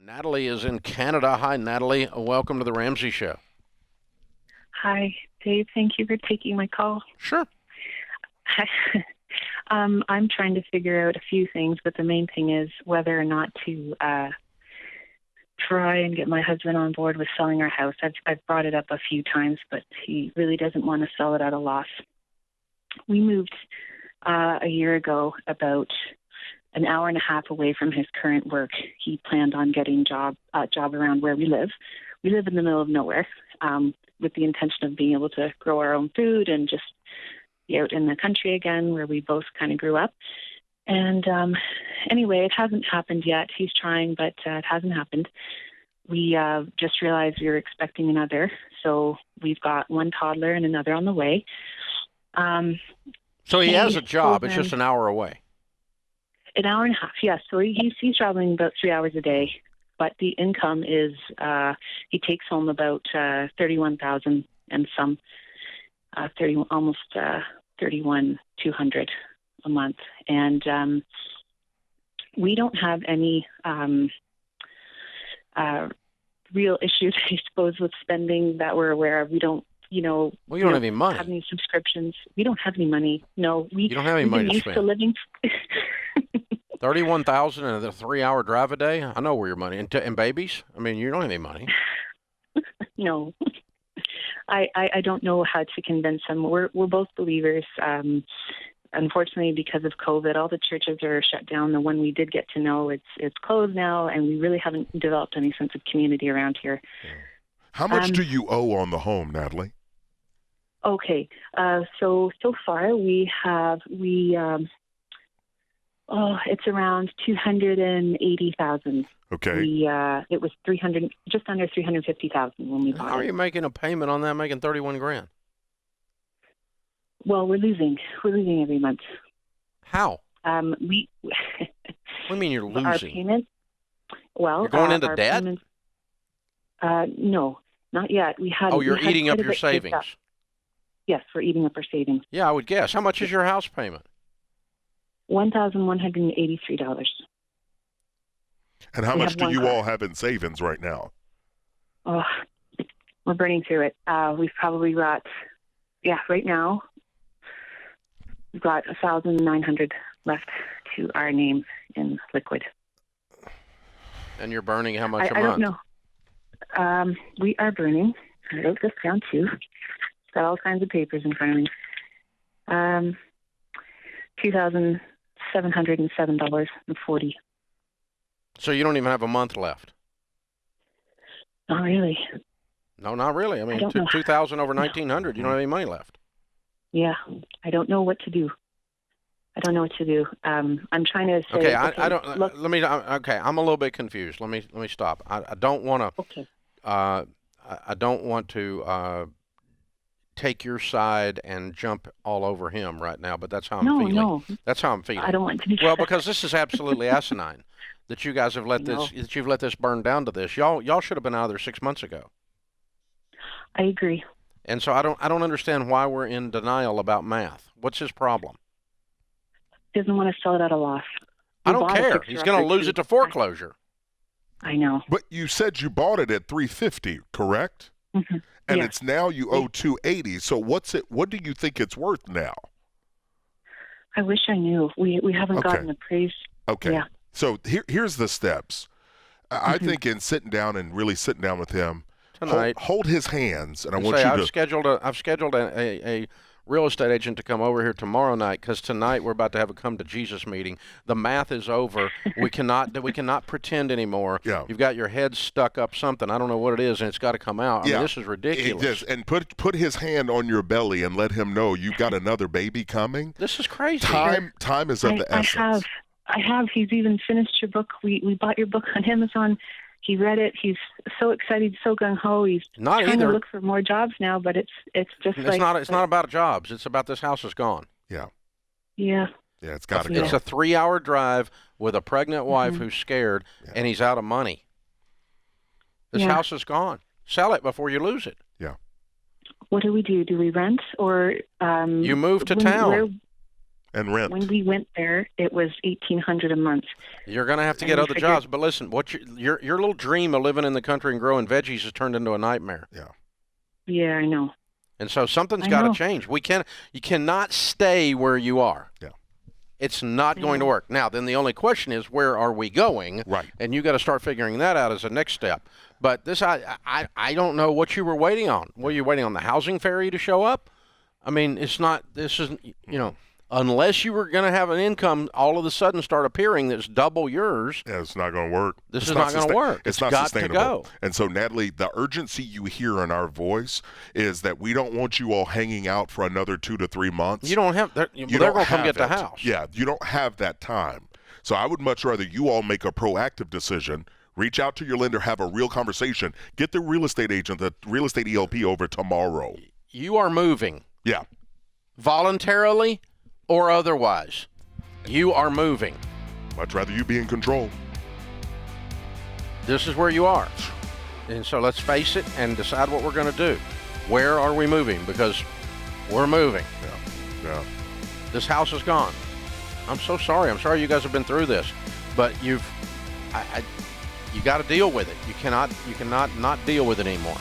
Natalie is in Canada. Hi, Natalie. Welcome to the Ramsey Show. Hi, Dave. Thank you for taking my call. Sure. I'm trying to figure out a few things, but the main thing is whether or not to try and get my husband on board with selling our house. I've brought it up a few times, but he really doesn't want to sell it at a loss. We moved a year ago, about an hour and a half away from his current work. He planned on getting a job around where we live. We live in the middle of nowhere, with the intention of being able to grow our own food and just be out in the country again, where we both kind of grew up. And anyway, it hasn't happened yet. He's trying, but it hasn't happened. We just realized we were expecting another, so we've got one toddler and another on the way. So he has a job. It's just an hour away. An hour and a half, yes. So he's traveling about 3 hours a day, but the income is he takes home about 31,000 and some, almost 31,200 a month, and we don't have any real issues, I suppose, with spending that we're aware of. We don't. Well, you don't have any money. Have any subscriptions. We don't have any money. No, you don't have any money to spend. To living. 31,000 and a 3-hour drive a day. I know where your money and babies. I mean, you don't have any money. No, I don't know how to convince him. We're both believers. Unfortunately, because of COVID, all the churches are shut down. The one we did get to know, it's closed now, and we really haven't developed any sense of community around here. How much do you owe on the home, Natalie? Okay, so far it's around 280,000. Okay. It was just under 350,000 when we bought it. How are you making a payment on that, making 31 grand? Well, we're losing every month. How? What do you mean you're losing? Our payments. Well, you're going into debt? Payments, no, not yet. You're eating up your savings. Yes, we're eating up our savings. Yeah, I would guess. How much is your house payment? $1,183. And how much do you all have in savings right now? Oh, we're burning through it. We've probably got, right now, we've got $1,900 left to our name in liquid. And you're burning how much a month? I don't know. We are burning. I wrote this down too. Got all kinds of papers in front of me. $2,707.40. So you don't even have a month left? Not really. No, not really. I mean, 2,000 over 1,900. You don't have any money left. Yeah, I don't know what to do. I'm trying to say. Okay, I don't. Look, let me. Okay, I'm a little bit confused. Let me stop. I don't want to. Okay. I don't want to take your side and jump all over him right now, but that's how I'm feeling. No. That's how I'm feeling. I don't want to do Well, because this is absolutely asinine that you guys have let you've let this burn down to this. Y'all should have been out of there 6 months ago. I agree. And so I don't understand why we're in denial about math. What's his problem? Doesn't want to sell it at a loss. I don't care. He's going to lose it to foreclosure. I know. But you said you bought it at $350, correct? Mm-hmm. And it's now you owe $280. So what do you think it's worth now? I wish I knew. We haven't gotten appraised. Okay. Yeah. So here's the steps. I think in sitting down with him tonight, hold his hands, and I want I've scheduled a real estate agent to come over here tomorrow night, because tonight we're about to have a come to Jesus meeting. The math is over. We cannot pretend anymore. Yeah. You've got your head stuck up something. I don't know what it is, and it's got to come out. I mean, this is ridiculous. And put his hand on your belly and let him know you've got another baby coming. This is crazy. Time is of the essence. I have. He's even finished your book. We bought your book on Amazon. He read it. He's so excited, so gung ho. He's trying to look for more jobs now, but it's just it's not about jobs. It's about this house is gone. Yeah. Yeah. Yeah, it's got to go. It's a 3-hour drive with a pregnant wife who's scared, and he's out of money. This house is gone. Sell it before you lose it. Yeah. What do we do? Do we rent or you move to town? And rent. When we went there, it was $1,800 a month. You're going to have to And get we other figured- jobs. But listen, your little dream of living in the country and growing veggies has turned into a nightmare. Yeah. Yeah, I know. And so something's I got to know. change. You cannot stay where you are. Yeah. It's not going to work. Now, then the only question is, where are we going? Right. And you got to start figuring that out as a next step. But this, I don't know what you were waiting on. Were you waiting on the housing fairy to show up? I mean, this isn't, unless you were going to have an income all of a sudden start appearing that's double yours. Yeah, it's not going to work. This is not going to work. It's not got sustainable. to go. And so, Natalie, the urgency you hear in our voice is that we don't want you all hanging out for another 2 to 3 months. You don't have. They're going to come get the house. Yeah, you don't have that time. So I would much rather you all make a proactive decision. Reach out to your lender, have a real conversation. Get the real estate agent, the real estate ELP over tomorrow. You are moving. Yeah. Voluntarily or otherwise. You are moving. Much rather you be in control. This is where you are. And so let's face it and decide what we're going to do. Where are we moving? Because we're moving. Yeah. This house is gone. I'm so sorry. I'm sorry you guys have been through this. But you got to deal with it. You cannot not deal with it anymore.